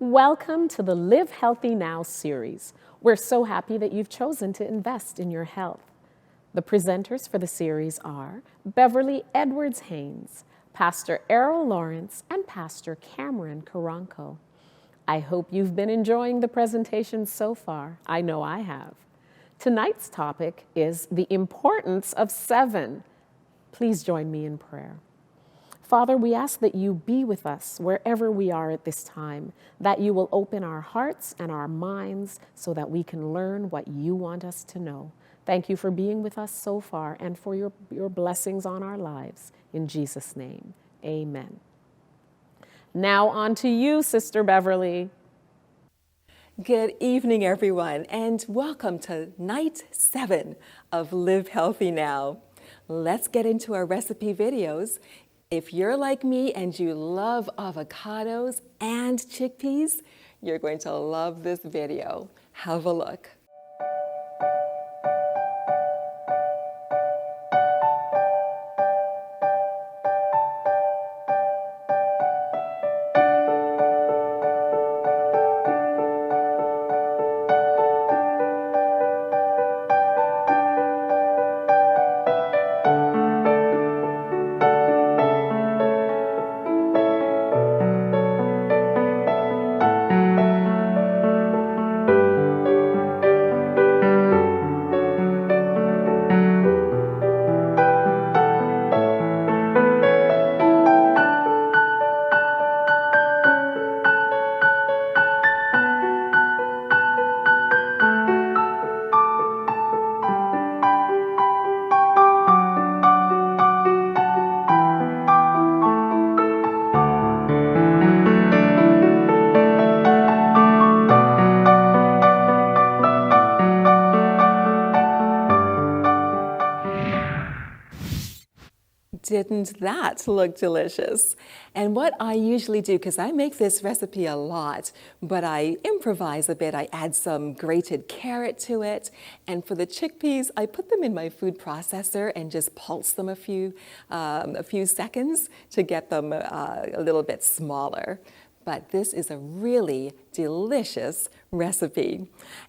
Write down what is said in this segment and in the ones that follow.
Welcome to the Live Healthy Now series. We're so happy that you've chosen to invest in your health. The presenters for the series are Beverly Edwards-Haynes, Pastor Errol Lawrence, and Pastor Cameron Caranco. I hope you've been enjoying the presentation so far. I know I have. Tonight's topic is the importance of 7. Please join me in prayer. Father, we ask that you be with us wherever we are at this time, that you will open our hearts and our minds so that we can learn what you want us to know. Thank you for being with us so far and for your blessings on our lives. In Jesus' name, amen. Now on to you, Sister Beverly. Good evening, everyone, and welcome to night 7 of Live Healthy Now. Let's get into our recipe videos. If you're like me and you love avocados and chickpeas, you're going to love this video. Have a look. Didn't that look delicious? And what I usually do, because I make this recipe a lot, but I improvise a bit. I add some grated carrot to it. And for the chickpeas, I put them in my food processor and just pulse them a few seconds to get them a little bit smaller. But this is a really delicious recipe.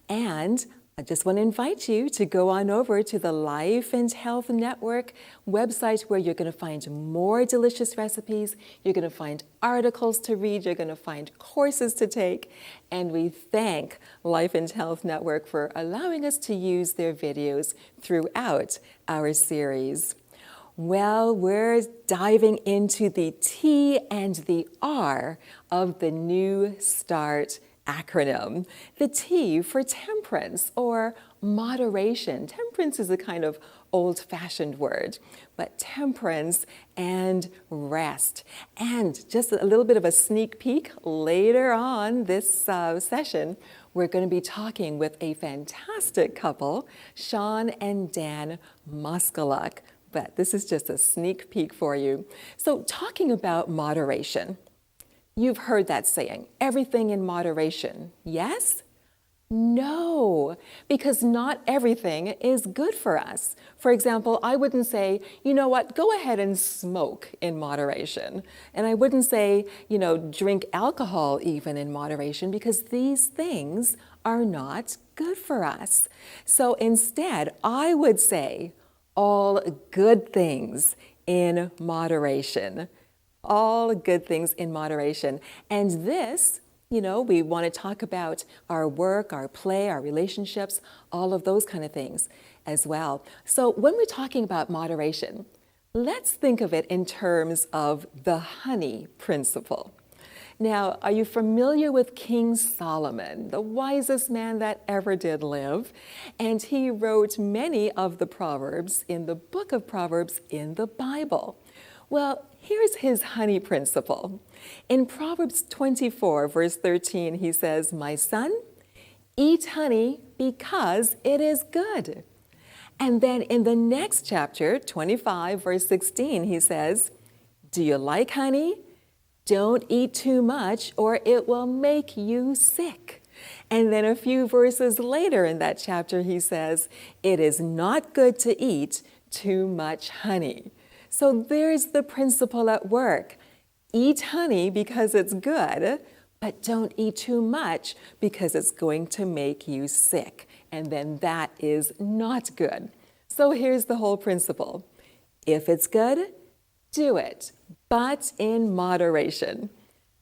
And I just want to invite you to go on over to the Life and Health Network website where you're going to find more delicious recipes, you're going to find articles to read, you're going to find courses to take, and we thank Life and Health Network for allowing us to use their videos throughout our series. Well, we're diving into the T and the R of the New Start acronym. The T for temperance or moderation. Temperance is a kind of old-fashioned word, but temperance and rest. And just a little bit of a sneak peek, later on this session, we're going to be talking with a fantastic couple, Sean and Dan Muskaluk. But this is just a sneak peek for you. So talking about moderation. You've heard that saying, everything in moderation, yes? No, because not everything is good for us. For example, I wouldn't say, you know what, go ahead and smoke in moderation. And I wouldn't say, drink alcohol even in moderation, because these things are not good for us. So instead, I would say all good things in moderation. All good things in moderation. And this, we want to talk about our work, our play, our relationships, all of those kind of things as well. So when we're talking about moderation, let's think of it in terms of the honey principle. Now, are you familiar with King Solomon, the wisest man that ever did live? And he wrote many of the Proverbs in the book of Proverbs in the Bible. Well, here's his honey principle. In Proverbs 24, verse 13, he says, "My son, eat honey because it is good." And then in the next chapter, 25, verse 16, he says, "Do you like honey? Don't eat too much or it will make you sick." And then a few verses later in that chapter, he says, "It is not good to eat too much honey." So there's the principle at work. Eat honey because it's good, but don't eat too much because it's going to make you sick. And then that is not good. So here's the whole principle. If it's good, do it, but in moderation.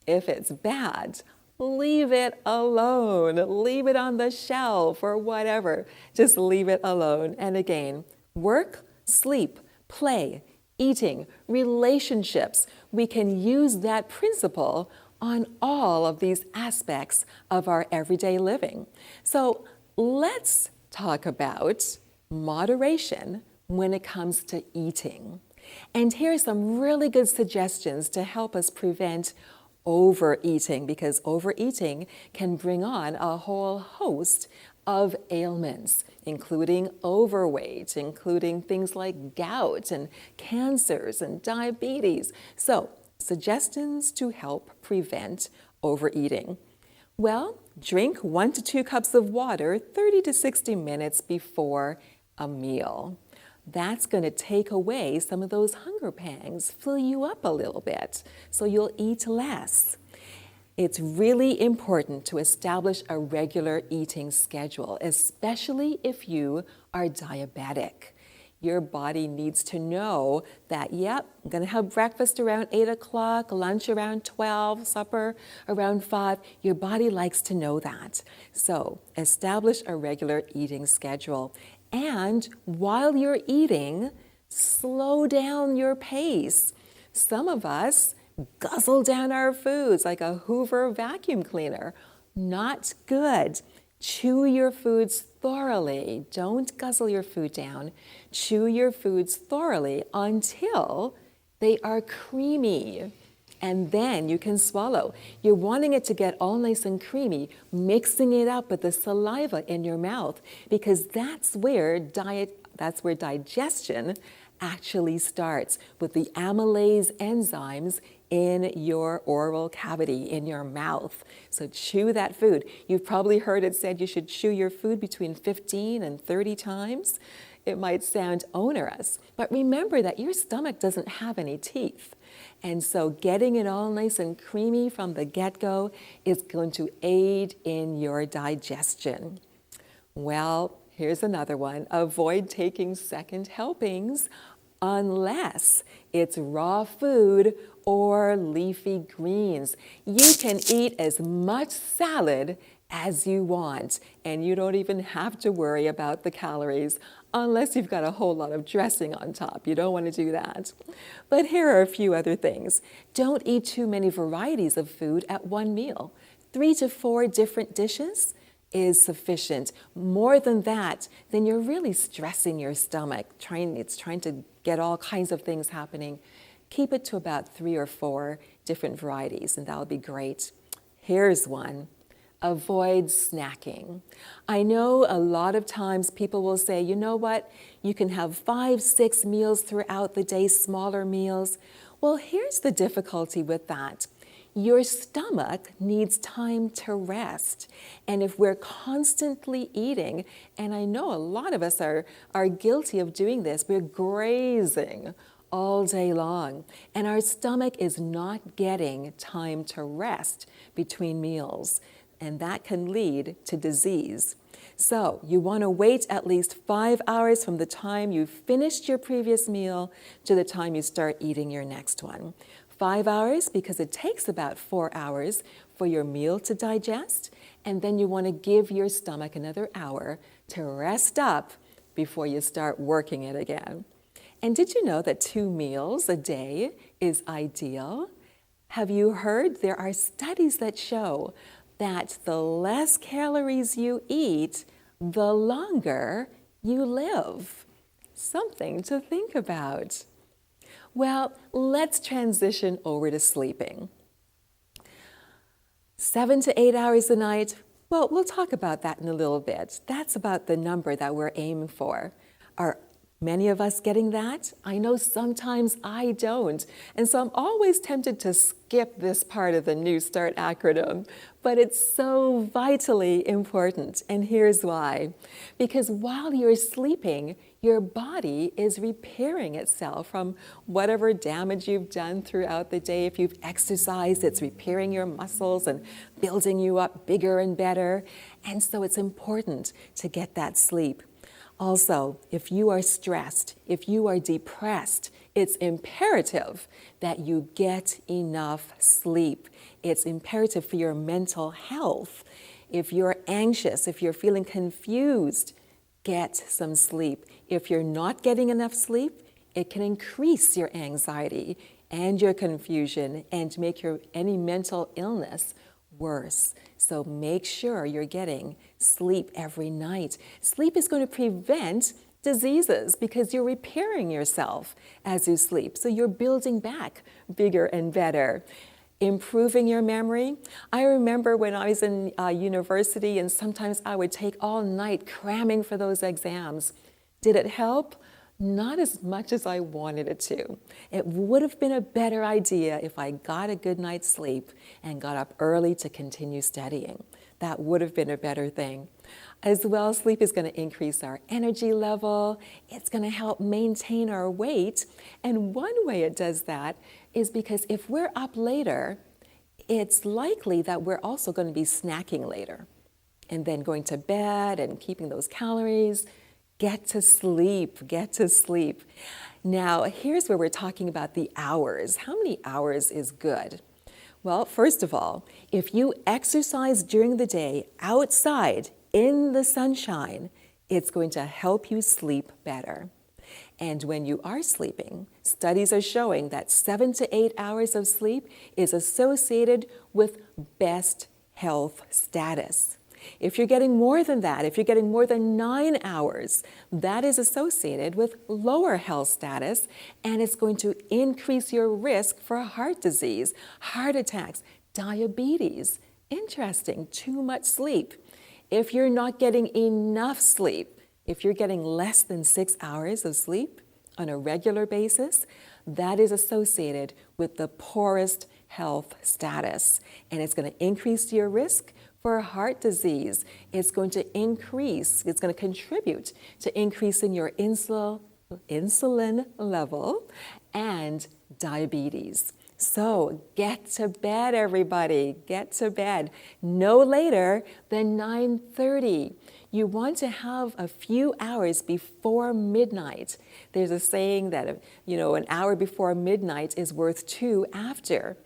If it's bad, leave it alone. Leave it on the shelf or whatever. Just leave it alone. And again, work, sleep, play, eating, relationships. We can use that principle on all of these aspects of our everyday living. So let's talk about moderation when it comes to eating. And here are some really good suggestions to help us prevent overeating, because overeating can bring on a whole host of ailments, including overweight, including things like gout and cancers and diabetes. So, suggestions to help prevent overeating. Well, drink 1 to 2 cups of water 30 to 60 minutes before a meal. That's going to take away some of those hunger pangs, fill you up a little bit, so you'll eat less. It's really important to establish a regular eating schedule, especially if you are diabetic. Your body needs to know that, yep, I'm going to have breakfast around 8 o'clock, lunch around 12, supper around 5. Your body likes to know that. So establish a regular eating schedule. And while you're eating, slow down your pace. Some of us guzzle down our foods like a Hoover vacuum cleaner. Not good. Chew your foods thoroughly. Don't guzzle your food down. Chew your foods thoroughly until they are creamy. And then you can swallow. You're wanting it to get all nice and creamy, mixing it up with the saliva in your mouth, because that's where digestion actually starts, with the amylase enzymes in your oral cavity, in your mouth. So chew that food. You've probably heard it said you should chew your food between 15 and 30 times. It might sound onerous, but remember that your stomach doesn't have any teeth. And so getting it all nice and creamy from the get-go is going to aid in your digestion. Well, here's another one. Avoid taking second helpings unless it's raw food or leafy greens. You can eat as much salad as you want, and you don't even have to worry about the calories unless you've got a whole lot of dressing on top. You don't want to do that. But here are a few other things. Don't eat too many varieties of food at one meal. 3 to 4 different dishes is sufficient. More than that, then you're really stressing your stomach. It's trying to get all kinds of things happening. Keep it to about 3 or 4 different varieties, and that'll be great. Here's one. Avoid snacking. I know a lot of times people will say, you know what, you can have 5, 6 meals throughout the day, smaller meals. Well, here's the difficulty with that. Your stomach needs time to rest. And if we're constantly eating, and I know a lot of us are guilty of doing this, we're grazing all day long, and our stomach is not getting time to rest between meals, and that can lead to disease. So you want to wait at least 5 hours from the time you finished your previous meal to the time you start eating your next one. 5 hours because it takes about 4 hours for your meal to digest, and then you want to give your stomach another hour to rest up before you start working it again. And did you know that 2 meals a day is ideal? Have you heard there are studies that show that the less calories you eat, the longer you live? Something to think about. Well, let's transition over to sleeping. 7 to 8 hours a night, well, we'll talk about that in a little bit. That's about the number that we're aiming for. Our Many of us getting that? I know sometimes I don't. And so I'm always tempted to skip this part of the New Start acronym, but it's so vitally important. And here's why. Because while you're sleeping, your body is repairing itself from whatever damage you've done throughout the day. If you've exercised, it's repairing your muscles and building you up bigger and better. And so it's important to get that sleep. Also, if you are stressed, if you are depressed, it's imperative that you get enough sleep. It's imperative for your mental health. If you're anxious, if you're feeling confused, get some sleep. If you're not getting enough sleep, it can increase your anxiety and your confusion and make any mental illness worse. So make sure you're getting sleep every night. Sleep is going to prevent diseases because you're repairing yourself as you sleep. So you're building back bigger and better. Improving your memory. I remember when I was in university and sometimes I would take all night cramming for those exams. Did it help? Not as much as I wanted it to. It would have been a better idea if I got a good night's sleep and got up early to continue studying. That would have been a better thing. As well, sleep is going to increase our energy level. It's going to help maintain our weight. And one way it does that is because if we're up later, it's likely that we're also going to be snacking later and then going to bed and keeping those calories. Get to sleep, get to sleep. Now, here's where we're talking about the hours. How many hours is good? Well, first of all, if you exercise during the day outside in the sunshine, it's going to help you sleep better. And when you are sleeping, studies are showing that 7 to 8 hours of sleep is associated with best health status. If you're getting more than that, if you're getting more than 9 hours, that is associated with lower health status, and it's going to increase your risk for heart disease, heart attacks, diabetes. Interesting, too much sleep. If you're not getting enough sleep, if you're getting less than 6 hours of sleep on a regular basis, that is associated with the poorest health status, and it's going to increase your risk for heart disease. It's going to contribute to increasing your insulin level and diabetes. So get to bed, everybody. Get to bed. No later than 9:30. You want to have a few hours before midnight. There's a saying that, an hour before midnight is worth 2 after.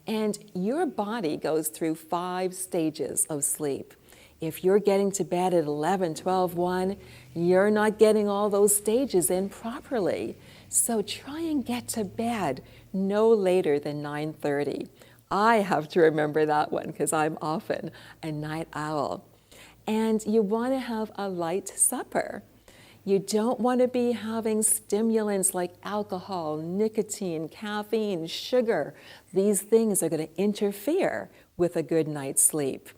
And your body goes through 5 stages of sleep. If you're getting to bed at 11, 12, 1, you're not getting all those stages in properly. So try and get to bed no later than 9:30. I have to remember that one because I'm often a night owl. And you want to have a light supper. You don't want to be having stimulants like alcohol, nicotine, caffeine, sugar. These things are going to interfere with a good night's sleep.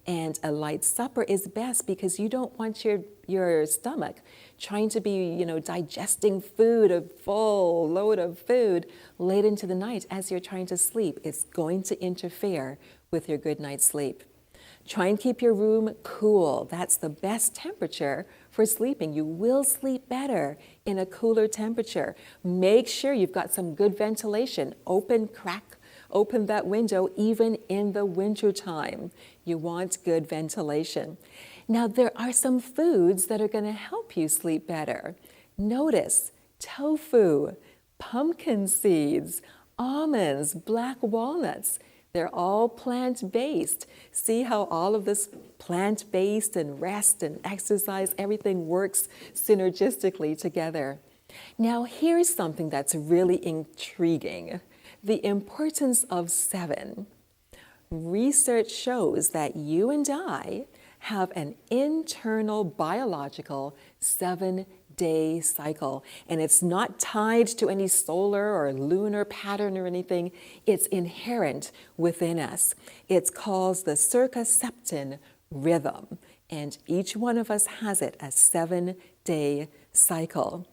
And a light supper is best because you don't want your stomach trying to be, digesting food, a full load of food late into the night as you're trying to sleep. It's going to interfere with your good night's sleep. Try and keep your room cool. That's the best temperature for sleeping. You will sleep better in a cooler temperature. Make sure you've got some good ventilation. Open that window even in the wintertime. You want good ventilation. Now, there are some foods that are going to help you sleep better. Notice tofu, pumpkin seeds, almonds, black walnuts. They're all plant-based. See how all of this plant-based and rest and exercise, everything works synergistically together. Now, here's something that's really intriguing. The importance of 7. Research shows that you and I have an internal biological 7-day cycle, and it's not tied to any solar or lunar pattern or anything. It's inherent within us. It's called the circaseptan rhythm, and each one of us has it, a 7-day cycle.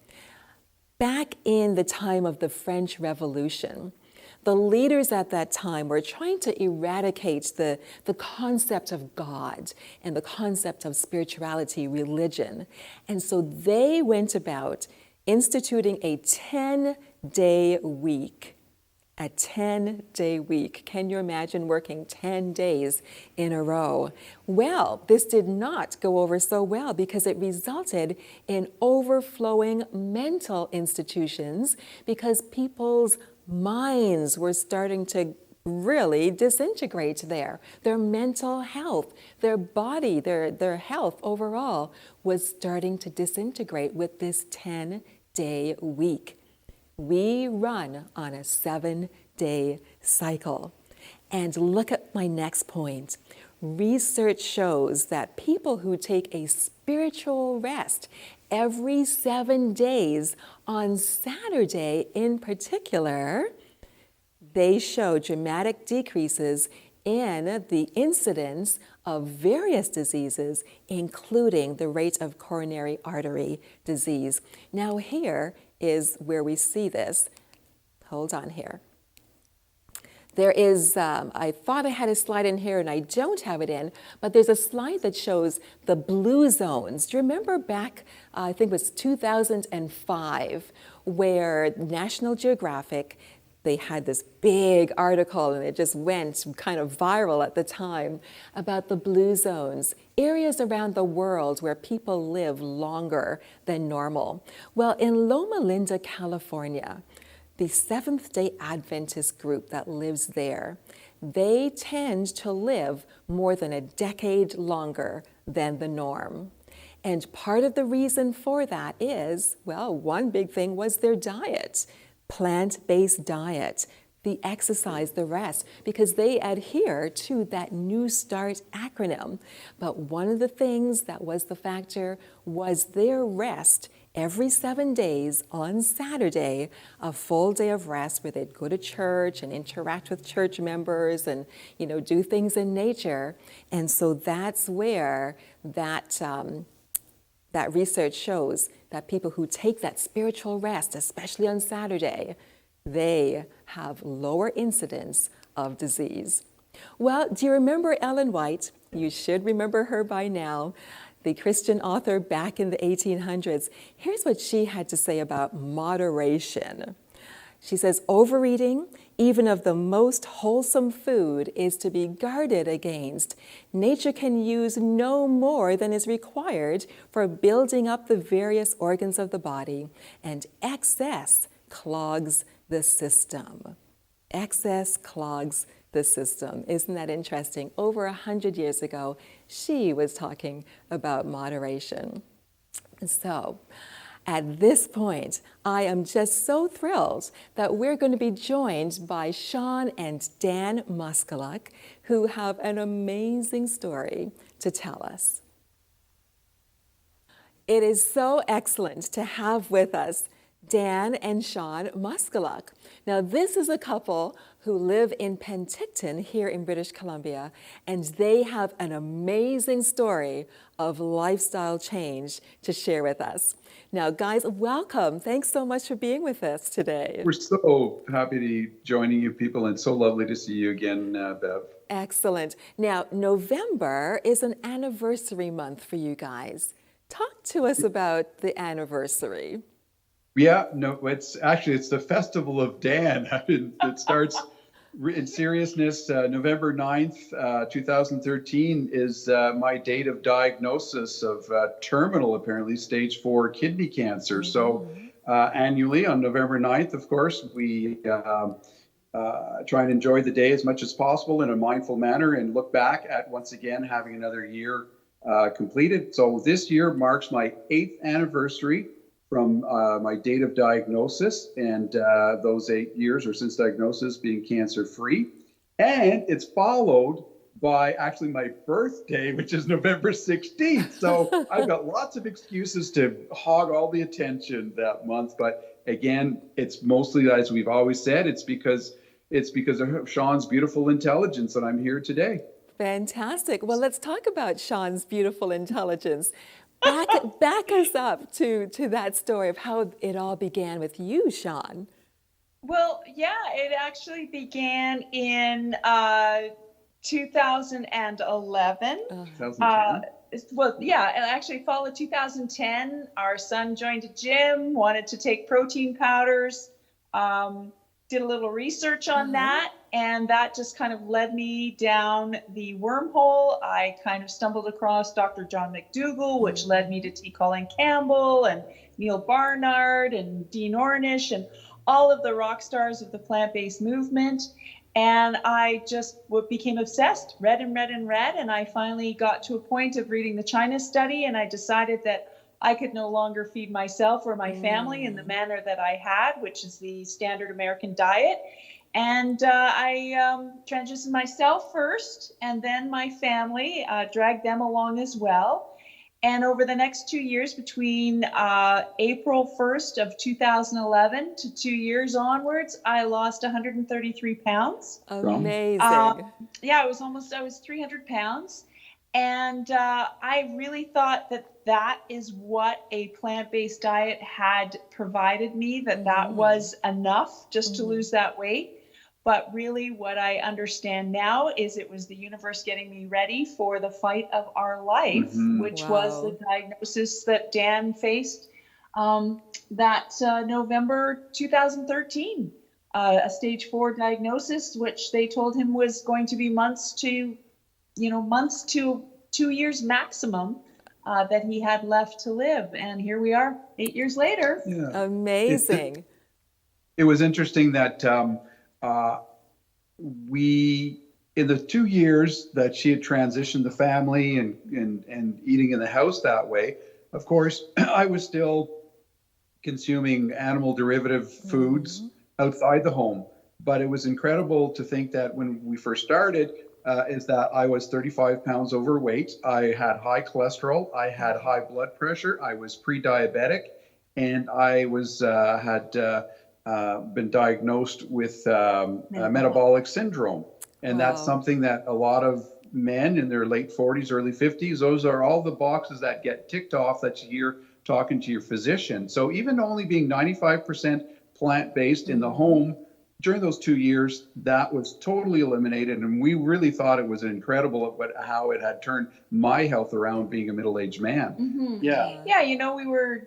Back in the time of the French Revolution, the leaders at that time were trying to eradicate the concept of God and the concept of spirituality, religion. And so they went about instituting a 10-day week. A 10-day week. Can you imagine working 10 days in a row? Well, this did not go over so well because it resulted in overflowing mental institutions because people's minds were starting to really disintegrate there. Their mental health, their body, their health overall was starting to disintegrate with this 10-day week. We run on a 7-day cycle. And look at my next point. Research shows that people who take a spiritual rest every 7 days, on Saturday in particular, they show dramatic decreases in the incidence of various diseases, including the rate of coronary artery disease. Now here is where we see this. Hold on here. There is, I thought I had a slide in here and I don't have it in, but there's a slide that shows the blue zones. Do you remember back, I think it was 2005, where National Geographic, they had this big article and it just went kind of viral at the time about the blue zones, areas around the world where people live longer than normal. Well, in Loma Linda, California, the Seventh-day Adventist group that lives there, they tend to live more than a decade longer than the norm. And part of the reason for that is, well, one big thing was their diet. Plant-based diet, the exercise, the rest, because they adhere to that New Start acronym. But one of the things that was the factor was their rest every 7 days on Saturday, a full day of rest where they'd go to church and interact with church members and, do things in nature. And so that's where that research shows that people who take that spiritual rest, especially on Saturday, they have lower incidence of disease. Well, do you remember Ellen White? You should remember her by now, the Christian author back in the 1800s. Here's what she had to say about moderation. She says, overeating, even of the most wholesome food, is to be guarded against. Nature can use no more than is required for building up the various organs of the body, and excess clogs the system. Excess clogs the system. Isn't that interesting? Over 100 years ago, she was talking about moderation. So, at this point, I am just so thrilled that we're going to be joined by Sean and Dan Muskaluk, who have an amazing story to tell us. It is so excellent to have with us Dan and Sean Muskaluk. Now, this is a couple who live in Penticton here in British Columbia, and they have an amazing story of lifestyle change to share with us. Now, guys, welcome. Thanks so much for being with us today. We're so happy to be joining you people, and so lovely to see you again, Bev. Excellent. Now, November is an anniversary month for you guys. Talk to us about the anniversary. Yeah, no, it's the Festival of Dan. It starts in seriousness. November 9th, 2013 is my date of diagnosis of terminal, apparently, stage 4 kidney cancer. So annually on November 9th, of course, we try and enjoy the day as much as possible in a mindful manner and look back at, once again, having another year completed. So this year marks my 8th anniversary from my date of diagnosis, and those 8 years or since diagnosis being cancer-free. And it's followed by actually my birthday, which is November 16th. So I've got lots of excuses to hog all the attention that month. But again, it's mostly, as we've always said, it's because of Sean's beautiful intelligence that I'm here today. Fantastic. Well, let's talk about Sean's beautiful intelligence. back us up to that story of how it all began with you, Sean. Well, yeah, it actually began in 2011. Uh, 2010. well, yeah, and actually, fall of 2010, our son joined a gym, wanted to take protein powders, did a little research on that, and that just kind of led me down the wormhole. I kind of stumbled across Dr. John McDougall, which led me to T. Colin Campbell and Neil Barnard and Dean Ornish and all of the rock stars of the plant-based movement. And I just became obsessed, read and read and read. And I finally got to a point of reading the China study, and I decided that I could no longer feed myself or my family in the manner that I had, which is the standard American diet. And I transitioned myself first, and then my family, dragged them along as well. And over the next 2 years, between April 1st of 2011 to 2 years onwards, I lost 133 pounds. Amazing. Yeah, I was 300 pounds. And I really thought that is what a plant-based diet had provided me, that was enough just to lose that weight. But really what I understand now is it was the universe getting me ready for the fight of our life, which was the diagnosis that Dan faced that November 2013, a stage 4 diagnosis, which they told him was going to be months to 2 years maximum that he had left to live. And here we are 8 years later. Yeah. Amazing. It was interesting that we, in the 2 years that she had transitioned the family and eating in the house that way, of course, I was still consuming animal derivative foods outside the home. But it was incredible to think that when we first started, is that I was 35 pounds overweight. I had high cholesterol. I had high blood pressure. I was pre-diabetic, and I was had been diagnosed with metabolic syndrome. And that's something that a lot of men in their late 40s, early 50s, those are all the boxes that get ticked off that you hear talking to your physician. So even only being 95% plant-based in the home, during those 2 years, that was totally eliminated. And we really thought it was incredible how it had turned my health around being a middle-aged man. Yeah. Yeah,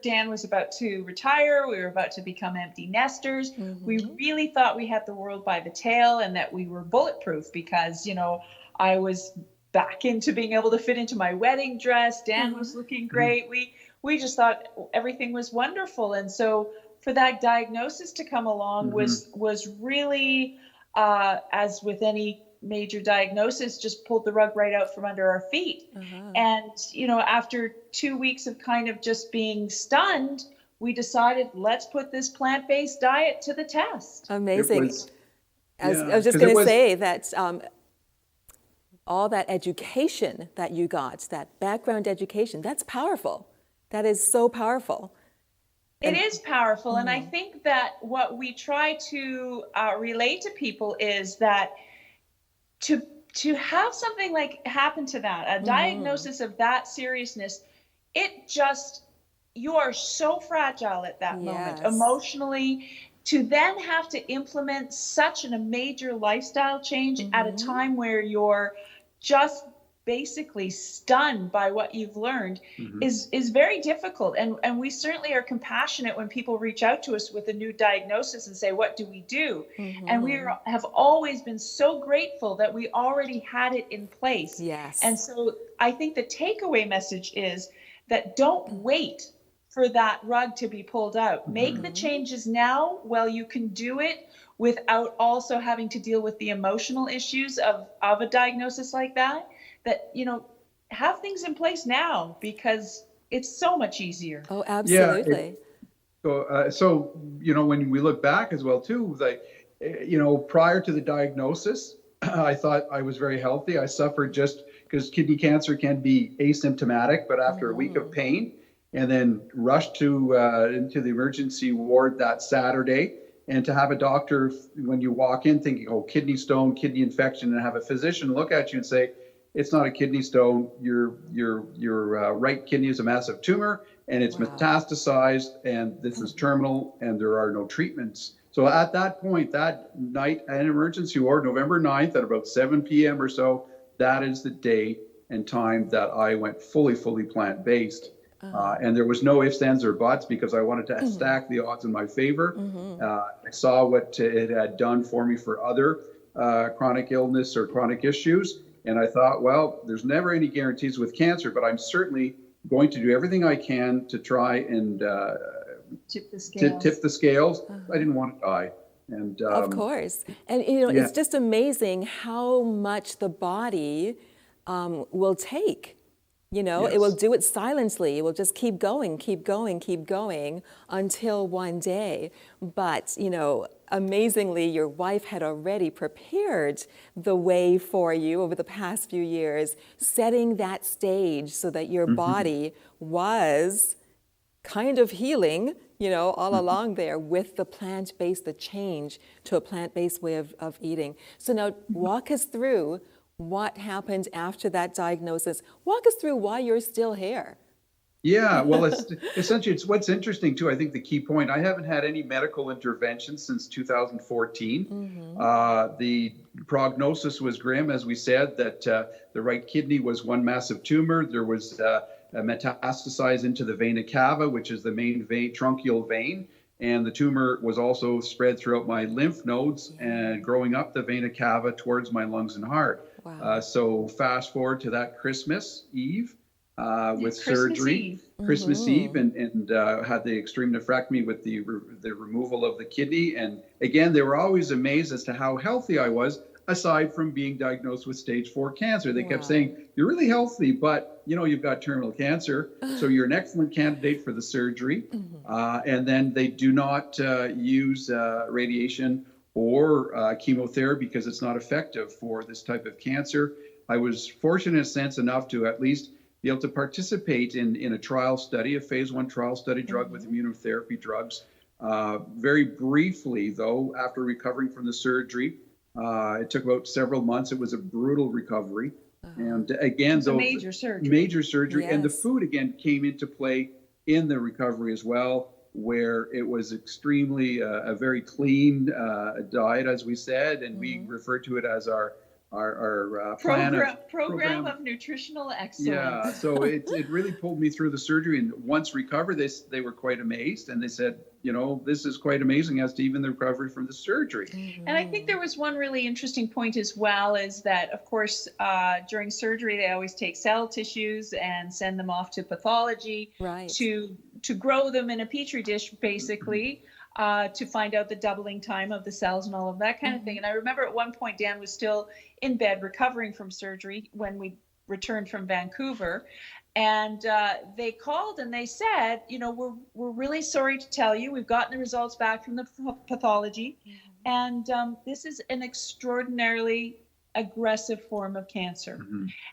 Dan was about to retire. We were about to become empty nesters. We really thought we had the world by the tail and that we were bulletproof because, I was back into being able to fit into my wedding dress. Dan was looking great. We just thought everything was wonderful. And so for that diagnosis to come along was really, as with any major diagnosis, just pulled the rug right out from under our feet. And, after 2 weeks of kind of just being stunned, we decided, let's put this plant-based diet to the test. Amazing. I was just going to say that all that education that you got, that background education, that's powerful. That is so powerful. It is powerful. And I think that what we try to relate to people is that to have something like happen to that, a diagnosis of that seriousness, you are so fragile at that moment emotionally. To then have to implement such a major lifestyle change at a time where you're just basically stunned by what you've learned is very difficult. And we certainly are compassionate when people reach out to us with a new diagnosis and say, what do we do? And we have always been so grateful that we already had it in place. Yes. And so I think the takeaway message is that don't wait for that rug to be pulled out. Make the changes now while you can do it without also having to deal with the emotional issues of a diagnosis like that. That, have things in place now because it's so much easier. Oh, absolutely. So, when we look back as well, too, like, prior to the diagnosis, I thought I was very healthy. I suffered just because kidney cancer can be asymptomatic, but after a week of pain, and then rushed into the emergency ward that Saturday. And to have a doctor, when you walk in thinking, kidney stone, kidney infection, and have a physician look at you and say, it's not a kidney stone. Your right kidney is a massive tumor, and it's Wow. metastasized, and this is terminal, and there are no treatments. So at that point, that night, an emergency ward, November 9th at about 7 p.m. or so, that is the day and time that I went fully plant-based. And there was no ifs, ands, or buts, because I wanted to stack the odds in my favor. I saw what it had done for me for other chronic illness or chronic issues. And I thought, well, there's never any guarantees with cancer, but I'm certainly going to do everything I can to try and Tip the scales. tip the scales. I didn't want to die. And Of course. And, you know, yeah. it's just amazing how much the body will take. You know, it will Yes. do it silently. It will just keep going until one day. But, you know, amazingly, your wife had already prepared the way for you over the past few years, setting that stage so that your body was kind of healing, you know, all along there with the plant-based, the change to a plant-based way of eating. So now walk us through what happened after that diagnosis. Walk us through why you're still here. Yeah, well, it's essentially, it's what's interesting too. I think the key point, I haven't had any medical intervention since 2014. The prognosis was grim, as we said, that the right kidney was one massive tumor. There was a metastasized into the vena cava, which is the main vein, truncal vein. And the tumor was also spread throughout my lymph nodes and growing up the vena cava towards my lungs and heart. Wow. So fast forward to that Christmas Eve with Christmas surgery, Eve. Christmas Eve, and had the extreme nephrectomy with the removal of the kidney. And again, they were always amazed as to how healthy I was, aside from being diagnosed with stage 4 cancer. They kept saying, you're really healthy, but you know, you've got terminal cancer, so you're an excellent candidate for the surgery. And then they do not use radiation or chemotherapy because it's not effective for this type of cancer. I was fortunate in a sense enough to at least be able to participate in a trial study, a phase 1 trial study drug with immunotherapy drugs. Very briefly, though, after recovering from the surgery, it took about several months. It was a brutal recovery. And again, It's a major surgery. Major surgery. And the Yes. food, again, came into play in the recovery as well, where it was extremely a very clean diet, as we said, and we referred to it as our program of nutritional excellence. Yeah, so it really pulled me through the surgery. And once recovered, they were quite amazed, and they said, you know, this is quite amazing as to even the recovery from the surgery. And I think there was one really interesting point as well, is that, of course, during surgery, they always take cell tissues and send them off to pathology to grow them in a petri dish, basically, to find out the doubling time of the cells and all of that kind of thing. And I remember at one point, Dan was still in bed recovering from surgery when we returned from Vancouver. And they called and they said, you know, we're really sorry to tell you, we've gotten the results back from the pathology. And this is an extraordinarily aggressive form of cancer.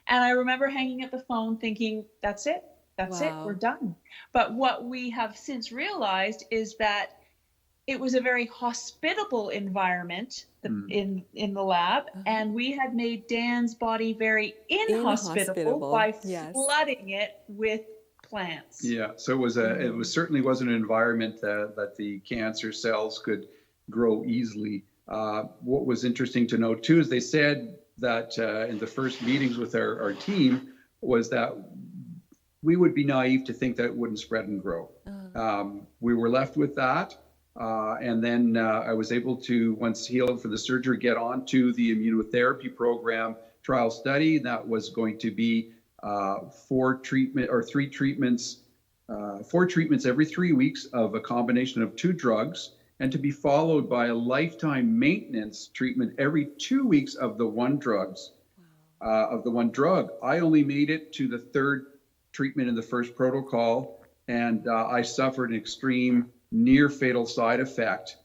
And I remember hanging up the phone thinking, that's it, we're done. But what we have since realized is that it was a very hospitable environment in the lab, and we had made Dan's body very inhospitable by flooding it with plants. Yeah, so it was certainly wasn't an environment that the cancer cells could grow easily. What was interesting to note too is they said that in the first meetings with our team was that we would be naive to think that it wouldn't spread and grow. We were left with that. And then I was able to, once healed from the surgery, get on to the immunotherapy program trial study. That was going to be 4 treatments every 3 weeks of a combination of 2 drugs, and to be followed by a lifetime maintenance treatment every 2 weeks of the one drug. I only made it to the 3rd treatment in the first protocol, and I suffered an extreme near fatal side effect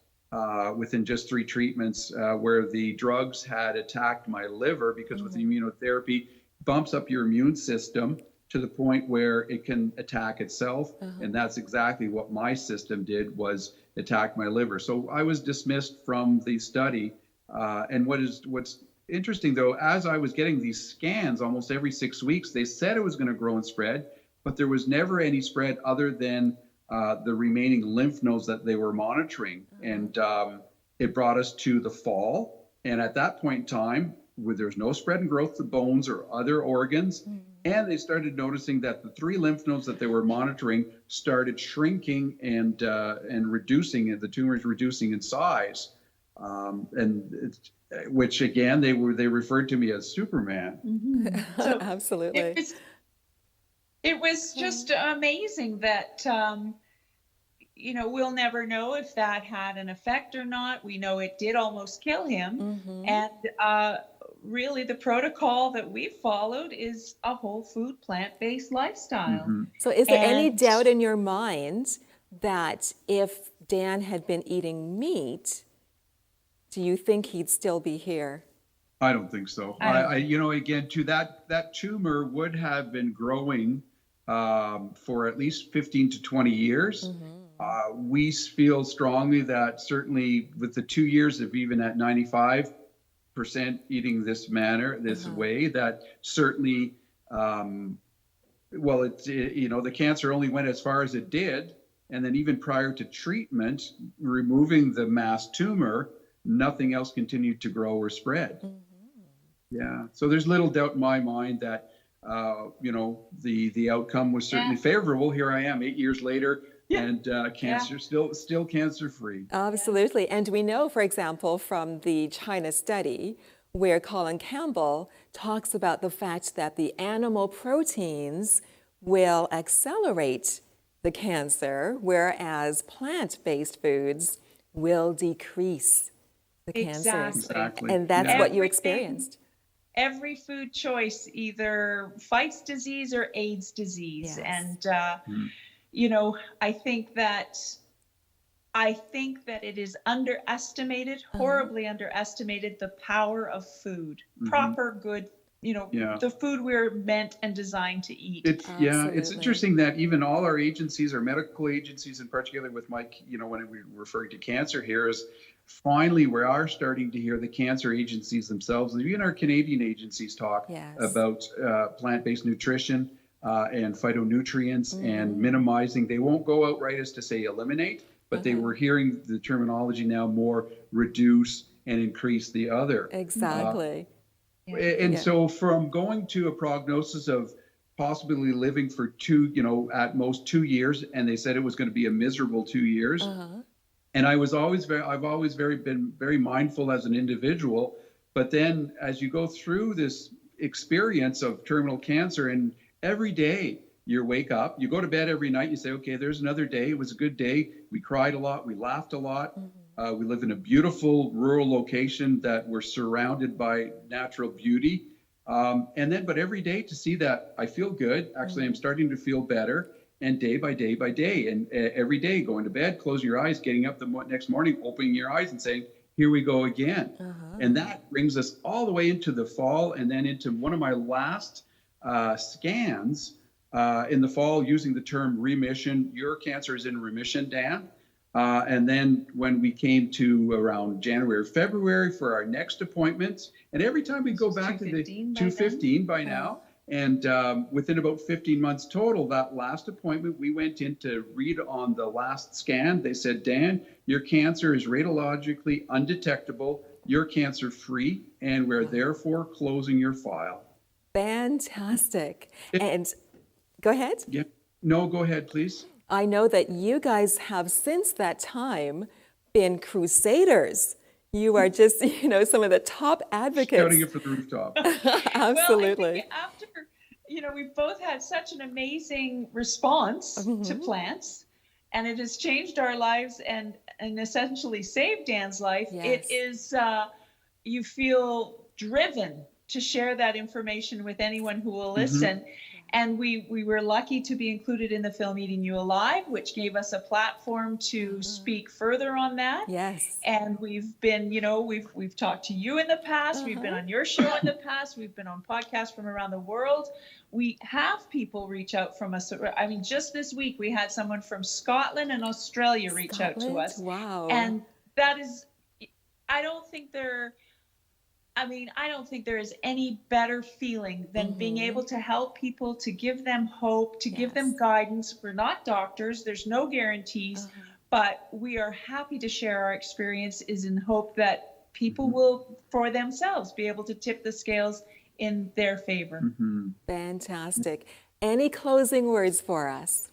within just 3 treatments, where the drugs had attacked my liver, because with the immunotherapy, bumps up your immune system to the point where it can attack itself. And that's exactly what my system did, was attack my liver. So I was dismissed from the study. And what's interesting though, as I was getting these scans almost every 6 weeks, they said it was going to grow and spread, but there was never any spread other than the remaining lymph nodes that they were monitoring. And it brought us to the fall. And at that point in time, where there's no spread and growth to bones or other organs, and they started noticing that the 3 lymph nodes that they were monitoring started shrinking and reducing, and the tumors reducing in size. Which again, they referred to me as Superman. So Absolutely. it was just amazing that, we'll never know if that had an effect or not. We know it did almost kill him. And really the protocol that we followed is a whole food, plant-based lifestyle. So is there any And doubt in your mind that if Dan had been eating meat, do you think he'd still be here? I don't think so. Again, to that tumor would have been growing for at least 15 to 20 years. We feel strongly that certainly with the 2 years of even at 95% eating this way, that certainly, the cancer only went as far as it did. And then even prior to treatment, removing the mass tumor, nothing else continued to grow or spread. Yeah. So there's little doubt in my mind that, the outcome was certainly favorable. Here I am 8 years later, and cancer still cancer free. Absolutely. And we know, for example, from the China study where Colin Campbell talks about the fact that the animal proteins will accelerate the cancer, whereas plant-based foods will decrease the cancer. Exactly. And that's what you experienced. Every food choice either fights disease or aids disease. Yes. And, I think that it is underestimated, horribly underestimated, the power of food, proper, good, the food we're meant and designed to eat. It's interesting that even all our agencies, our medical agencies in particular with Mike, when we're referring to cancer here, is finally we are starting to hear the cancer agencies themselves, and even our Canadian agencies talk about plant-based nutrition and phytonutrients and minimizing. They won't go outright as to say eliminate, but they were hearing the terminology now more reduce and increase the other. Exactly. So from going to a prognosis of possibly living for at most 2 years, and they said it was going to be a miserable 2 years. And I've always been very mindful as an individual. But then as you go through this experience of terminal cancer, and every day you wake up, you go to bed every night, you say, okay, there's another day. It was a good day. We cried a lot. We laughed a lot. We live in a beautiful rural location that we're surrounded by natural beauty. But every day to see that I feel good. Actually, I'm starting to feel better. And day by day by day, and every day going to bed, closing your eyes, getting up the next morning, opening your eyes and saying, here we go again. And that brings us all the way into the fall, and then into one of my last scans in the fall, using the term remission. Your cancer is in remission, Dan. And then when we came to around January, February for our next appointments, and every time we go back to the 215 by now, and within about 15 months total, that last appointment, we went in to read on the last scan. They said, Dan, your cancer is radiologically undetectable. You're cancer free, and we're therefore closing your file. Fantastic. And go ahead. Yeah. No, go ahead, please. I know that you guys have since that time been crusaders. You are just, some of the top advocates. Shouting it from the rooftop. Absolutely. Well, I think after, we've both had such an amazing response to plants, and it has changed our lives and essentially saved Dan's life. Yes. It is, you feel driven to share that information with anyone who will listen. And we were lucky to be included in the film Eating You Alive, which gave us a platform to speak further on that. Yes. And we've been, we've talked to you in the past. We've been on your show in the past. We've been on podcasts from around the world. We have people reach out from us. I mean, just this week, we had someone from Scotland and Australia reach out to us. Wow. And that is, I don't think they're I mean, I don't think there is any better feeling than being able to help people, to give them hope, to give them Yes. guidance. We're not doctors, there's no guarantees, Uh-huh. but we are happy to share our experiences in hope that people Mhm. will, for themselves, be able to tip the scales in their favor. Mhm. Fantastic. Any closing words for us?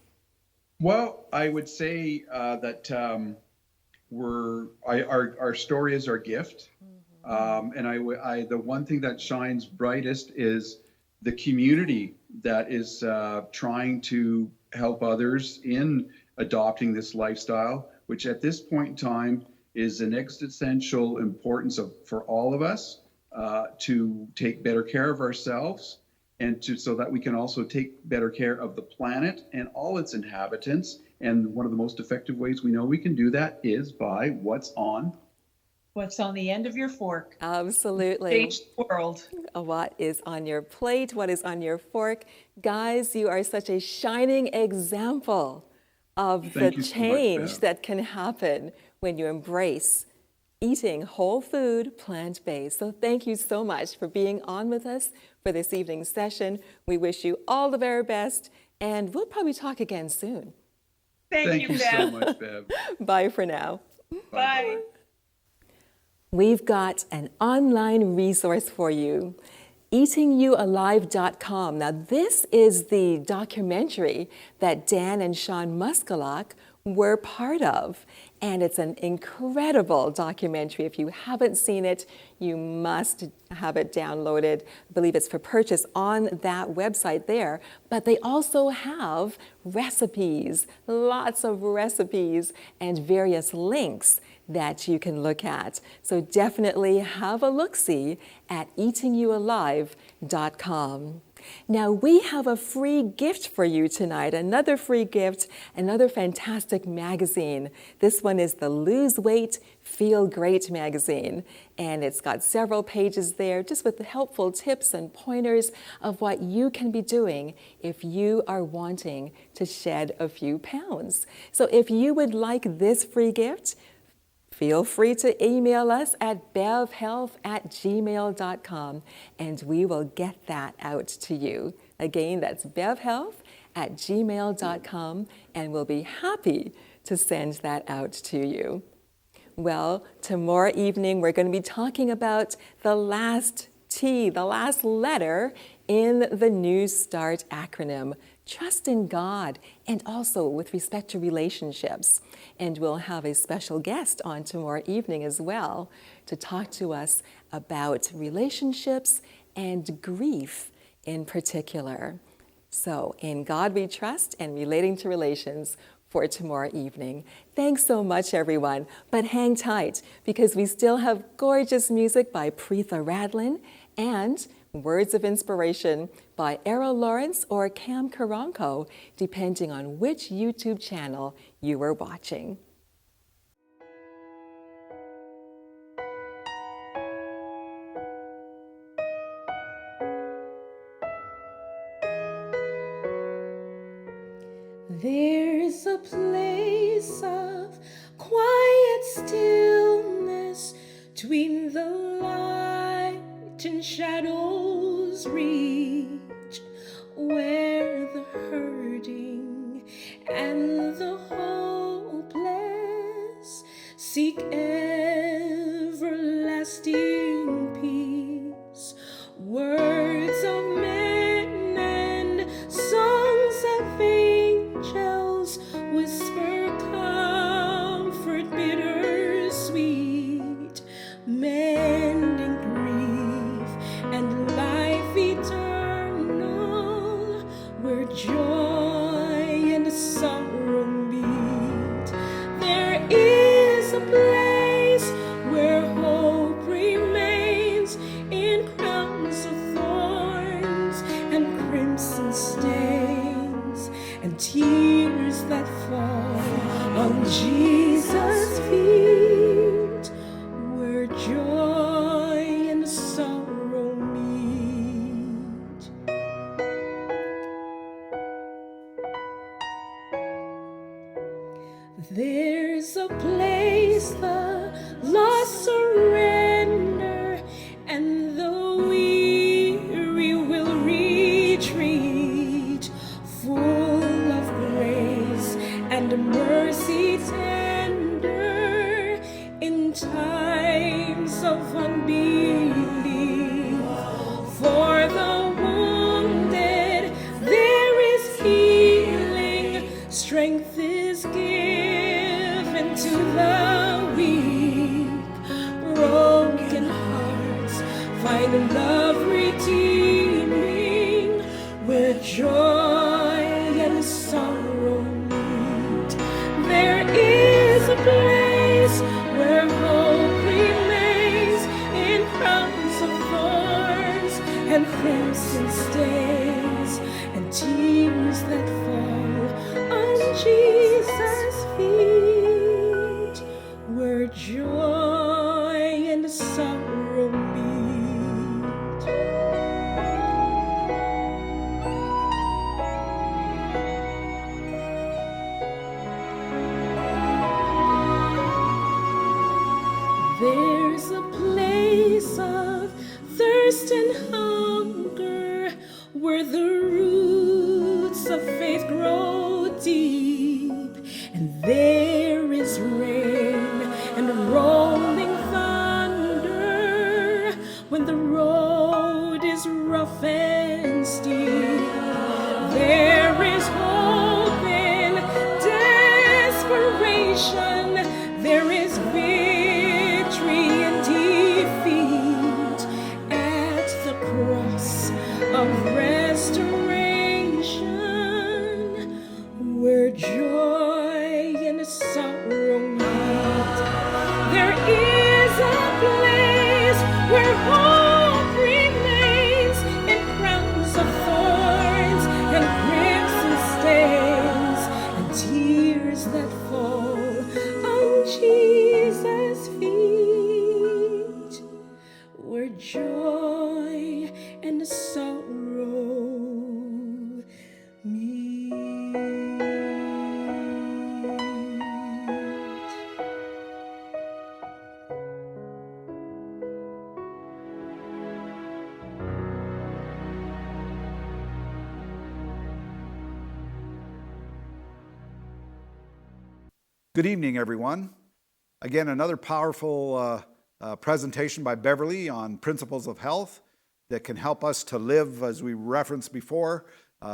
Well, I would say that our story is our gift. And the one thing that shines brightest is the community that is trying to help others in adopting this lifestyle, which at this point in time is an existential importance for all of us to take better care of ourselves and so that we can also take better care of the planet and all its inhabitants. And one of the most effective ways we know we can do that is by what's on What's on the end of your fork? Absolutely. Change the world. What is on your plate? What is on your fork? Guys, you are such a shining example of the Thank you so much, change Bev. that can happen when you embrace eating whole food, plant-based. So thank you so much for being on with us for this evening's session. We wish you all the very best, and we'll probably talk again soon. Thank you, So Bev. much, Bev. Bye for now. Bye. We've got an online resource for you, eatingyoualive.com. Now, this is the documentary that Dan and Sean Muskalak were part of, and it's an incredible documentary. If you haven't seen it, you must have it downloaded. I believe it's for purchase on that website there, but they also have recipes, lots of recipes, and various links that you can look at. So definitely have a look-see at eatingyoualive.com. Now we have a free gift for you tonight, another free gift, another fantastic magazine. This one is the Lose Weight, Feel Great magazine, and it's got several pages there just with the helpful tips and pointers of what you can be doing if you are wanting to shed a few pounds. So if you would like this free gift, feel free to email us at bevhealth@gmail.com and we will get that out to you. Again, that's bevhealth@gmail.com and we'll be happy to send that out to you. Well, tomorrow evening we're going to be talking about the last T, the last letter in the New START acronym. Trust in God, and also with respect to relationships. And we'll have a special guest on tomorrow evening as well to talk to us about relationships and grief in particular. So, in God we trust and relating to relations for tomorrow evening. Thanks so much, everyone. But hang tight because we still have gorgeous music by Preetha Radlin and words of inspiration by Errol Lawrence or Cam Karanko, depending on which YouTube channel you are watching. There's a place of quiet stillness between the light and shadows reach, where the hurting and the hopeless seek everlasting peace. Words of men and songs of angels whisper comfort bittersweet, mending grief and life eternal, where joy and sorrow meet. There is a place where hope remains in crowns of thorns. to the weak, broken hearts find love redeeming, where joy and sorrow meet. There is a place where hope remains in crowns of thorns and crimson stains and tears that fall on Jesus' feet, where joy and sorrow meet. There's a place of thirst and hunger where the roots of faith grow deep, and there is rain and rolling thunder when the road is rough and steep. There is hope in desperation. There is victory in defeat at the cross of restoration, where joy and sorrow meet. There is a place where hope remains in crowns of thorns and crimson stains and tears that fall on Jesus' feet, where joy and sorrow meet. Good evening, everyone. Again, another powerful presentation by Beverly on principles of health that can help us to live, as we referenced before,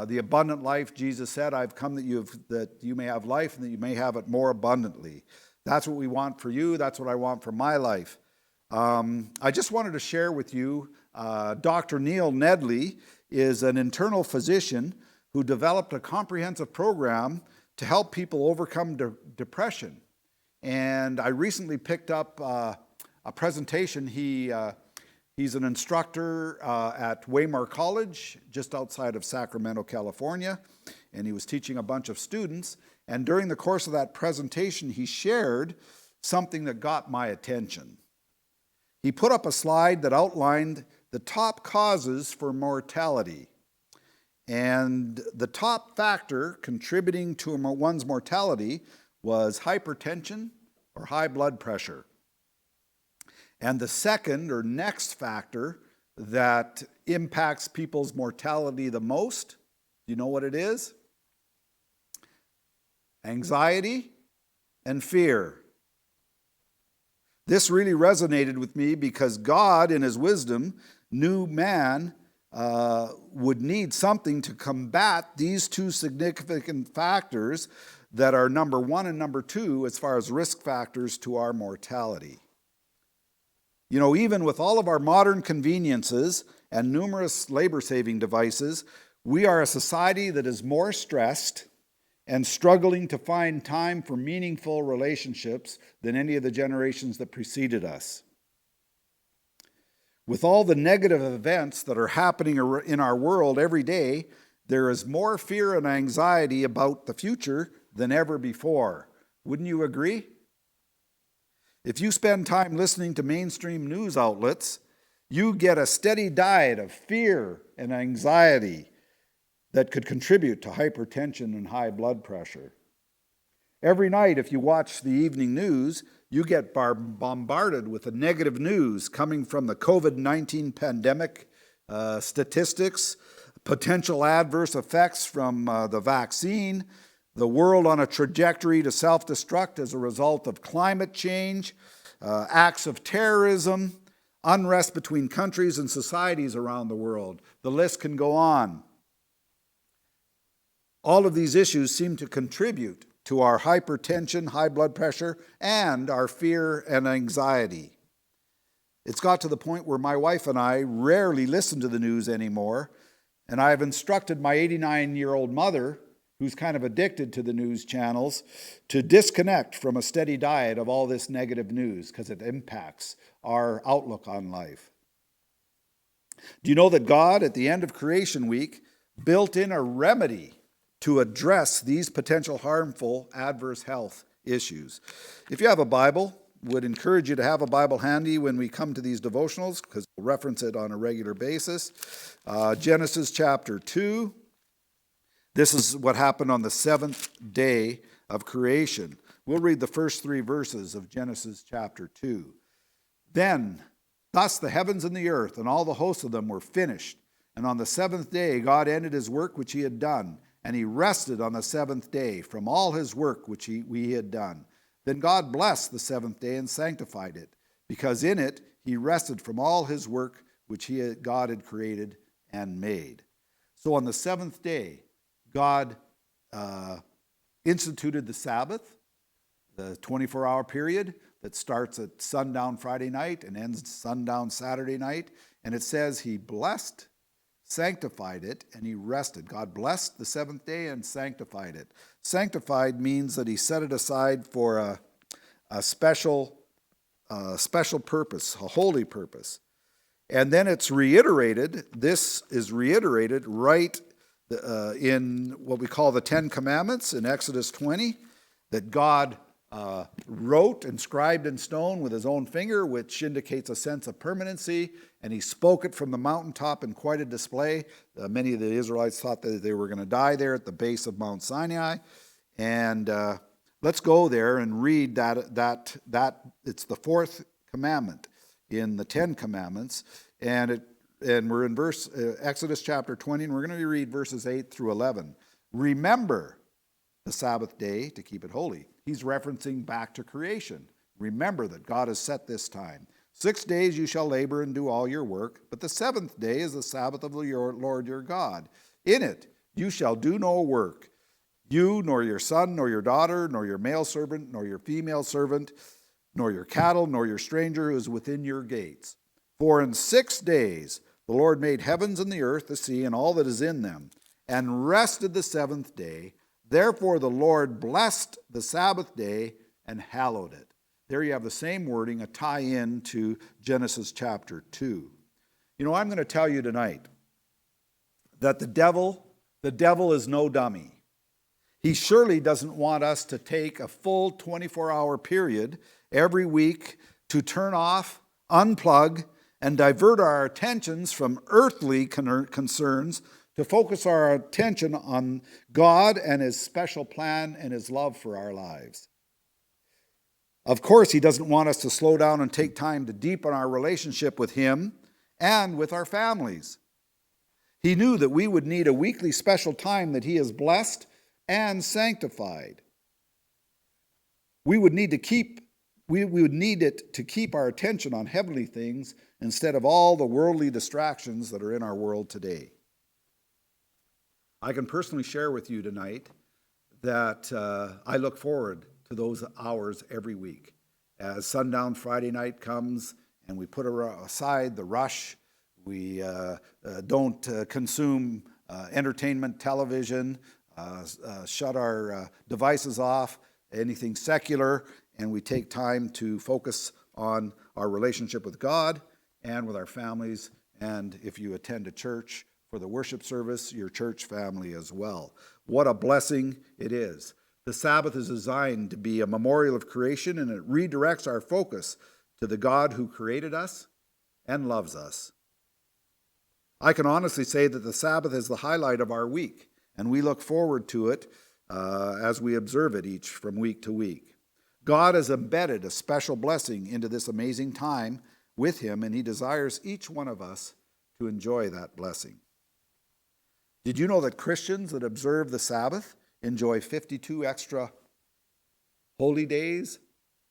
the abundant life. Jesus said, I've come that you may have life and that you may have it more abundantly. That's what we want for you. That's what I want for my life. I just wanted to share with you, Dr. Neil Nedley is an internal physician who developed a comprehensive program to help people overcome depression. And I recently picked up a presentation. He's an instructor at Waymar College, just outside of Sacramento, California, and he was teaching a bunch of students. And during the course of that presentation, he shared something that got my attention. He put up a slide that outlined the top causes for mortality. And the top factor contributing to one's mortality was hypertension or high blood pressure. And the second or next factor that impacts people's mortality the most, do you know what it is? Anxiety and fear. This really resonated with me because God, in His wisdom, knew man would need something to combat these two significant factors that are number one and number two as far as risk factors to our mortality. You know, even with all of our modern conveniences and numerous labor-saving devices, we are a society that is more stressed and struggling to find time for meaningful relationships than any of the generations that preceded us. With all the negative events that are happening in our world every day, there is more fear and anxiety about the future than ever before. Wouldn't you agree? If you spend time listening to mainstream news outlets, you get a steady diet of fear and anxiety that could contribute to hypertension and high blood pressure. Every night, if you watch the evening news, you get bombarded with the negative news coming from the COVID-19 pandemic statistics, potential adverse effects from the vaccine, the world on a trajectory to self-destruct as a result of climate change, acts of terrorism, unrest between countries and societies around the world. The list can go on. All of these issues seem to contribute to our hypertension, high blood pressure, and our fear and anxiety. It's got to the point where my wife and I rarely listen to the news anymore, and I've instructed my 89-year-old mother, who's kind of addicted to the news channels, to disconnect from a steady diet of all this negative news because it impacts our outlook on life. Do you know that God, at the end of Creation Week, built in a remedy to address these potential harmful adverse health issues? If you have a Bible, would encourage you to have a Bible handy when we come to these devotionals because we'll reference it on a regular basis. Genesis chapter 2. This is what happened on the seventh day of creation. We'll read the first 3 verses of Genesis chapter 2. Then, thus the heavens and the earth and all the hosts of them were finished. And on the seventh day God ended his work which he had done, and he rested on the seventh day from all his work which he had done. Then God blessed the seventh day and sanctified it, because in it he rested from all his work which God had created and made. So on the seventh day, God instituted the Sabbath, the 24-hour period that starts at sundown Friday night and ends sundown Saturday night. And it says he blessed, sanctified it, and he rested. God blessed the seventh day and sanctified it. Sanctified means that he set it aside for a special purpose, a holy purpose. And then it's reiterated, this is reiterated right in what we call the 10 Commandments in Exodus 20, that God wrote, inscribed in stone with his own finger, which indicates a sense of permanency, and he spoke it from the mountaintop in quite a display. Many of the Israelites thought that they were going to die there at the base of Mount Sinai. And let's go there and read that it's the 4th commandment in the 10 Commandments, and we're in Exodus chapter 20, and we're going to read verses 8 through 11. Remember the Sabbath day to keep it holy. He's referencing back to creation. Remember that God has set this time. 6 days you shall labor and do all your work, but the 7th day is the Sabbath of the Lord your God. In it you shall do no work, you, nor your son, nor your daughter, nor your male servant, nor your female servant, nor your cattle, nor your stranger who is within your gates. For in 6 days the Lord made heavens and the earth, the sea, and all that is in them, and rested the 7th day. Therefore the Lord blessed the Sabbath day and hallowed it. There you have the same wording, a tie-in to Genesis chapter 2. You know, I'm going to tell you tonight that the devil is no dummy. He surely doesn't want us to take a full 24-hour period every week to turn off, unplug, and divert our attentions from earthly concerns to focus our attention on God and his special plan and his love for our lives. Of course, he doesn't want us to slow down and take time to deepen our relationship with him and with our families. He knew that we would need a weekly special time that he has blessed and sanctified. We would need it to keep our attention on heavenly things instead of all the worldly distractions that are in our world today. I can personally share with you tonight that I look forward to those hours every week. As sundown Friday night comes and we put aside the rush, we don't consume entertainment television, shut our devices off, anything secular, and we take time to focus on our relationship with God and with our families, and if you attend a church for the worship service, your church family as well. What a blessing it is. The Sabbath is designed to be a memorial of creation, and it redirects our focus to the God who created us and loves us. I can honestly say that the Sabbath is the highlight of our week, and we look forward to it as we observe it each from week to week. God has embedded a special blessing into this amazing time with him, and he desires each one of us to enjoy that blessing. Did you know that Christians that observe the Sabbath enjoy 52 extra holy days,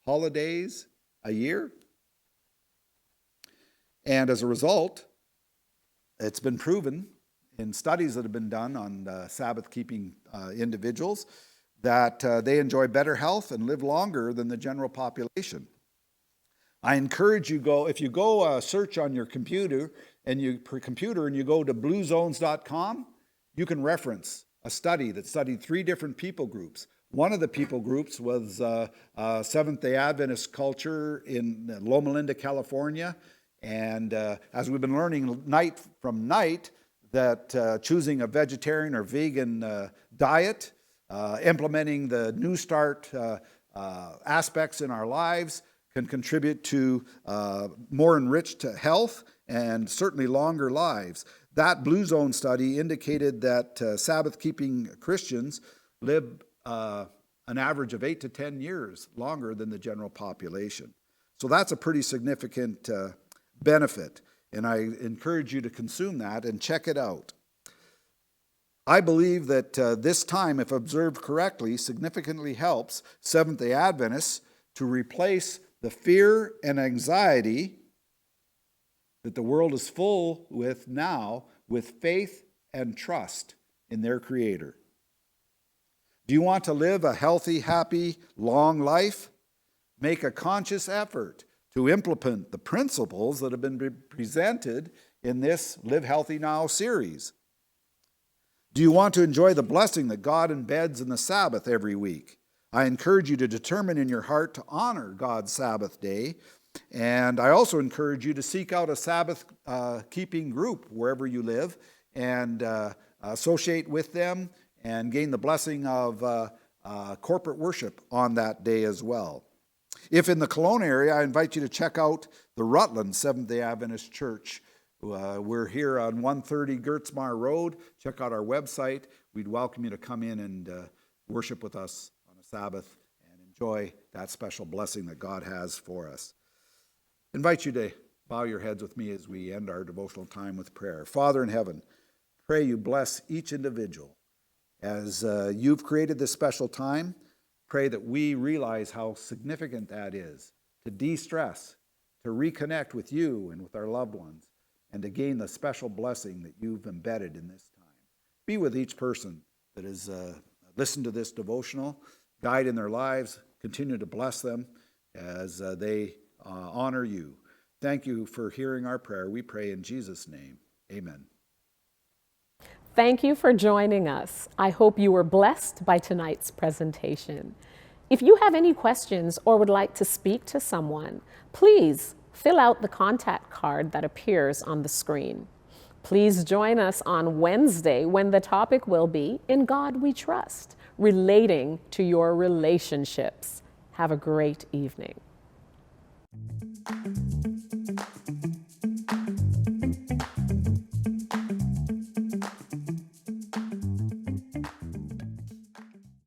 holidays a year? And as a result, it's been proven in studies that have been done on Sabbath-keeping individuals that they enjoy better health and live longer than the general population. I encourage you if you go search on your computer and you go to bluezones.com, you can reference a study that studied 3 different people groups. One of the people groups was Seventh-day Adventist culture in Loma Linda, California. And as we've been learning night from night, that choosing a vegetarian or vegan diet, implementing the New Start aspects in our lives can contribute to more enriched health and certainly longer lives. That Blue Zone study indicated that Sabbath-keeping Christians live an average of 8 to 10 years longer than the general population. So that's a pretty significant benefit, and I encourage you to consume that and check it out. I believe that this time, if observed correctly, significantly helps Seventh-day Adventists to replace the fear and anxiety that the world is full with now with faith and trust in their Creator. Do you want to live a healthy, happy, long life? Make a conscious effort to implement the principles that have been presented in this Live Healthy Now series. Do you want to enjoy the blessing that God embeds in the Sabbath every week? I encourage you to determine in your heart to honor God's Sabbath day. And I also encourage you to seek out a Sabbath-keeping group wherever you live and associate with them and gain the blessing of corporate worship on that day as well. If in the Kelowna area, I invite you to check out the Rutland Seventh-day Adventist Church. We're here on 130 Gertzmar Road. Check out our website. We'd welcome you to come in and worship with us on a Sabbath and enjoy that special blessing that God has for us. I invite you to bow your heads with me as we end our devotional time with prayer. Father in heaven, pray you bless each individual as you've created this special time. Pray that we realize how significant that is to de-stress, to reconnect with you and with our loved ones, and to gain the special blessing that you've embedded in this time. Be with each person that has listened to this devotional, guide in their lives, continue to bless them as they honor you. Thank you for hearing our prayer. We pray in Jesus' name. Amen. Thank you for joining us. I hope you were blessed by tonight's presentation. If you have any questions or would like to speak to someone, please fill out the contact card that appears on the screen. Please join us on Wednesday when the topic will be In God We Trust, relating to your relationships. Have a great evening.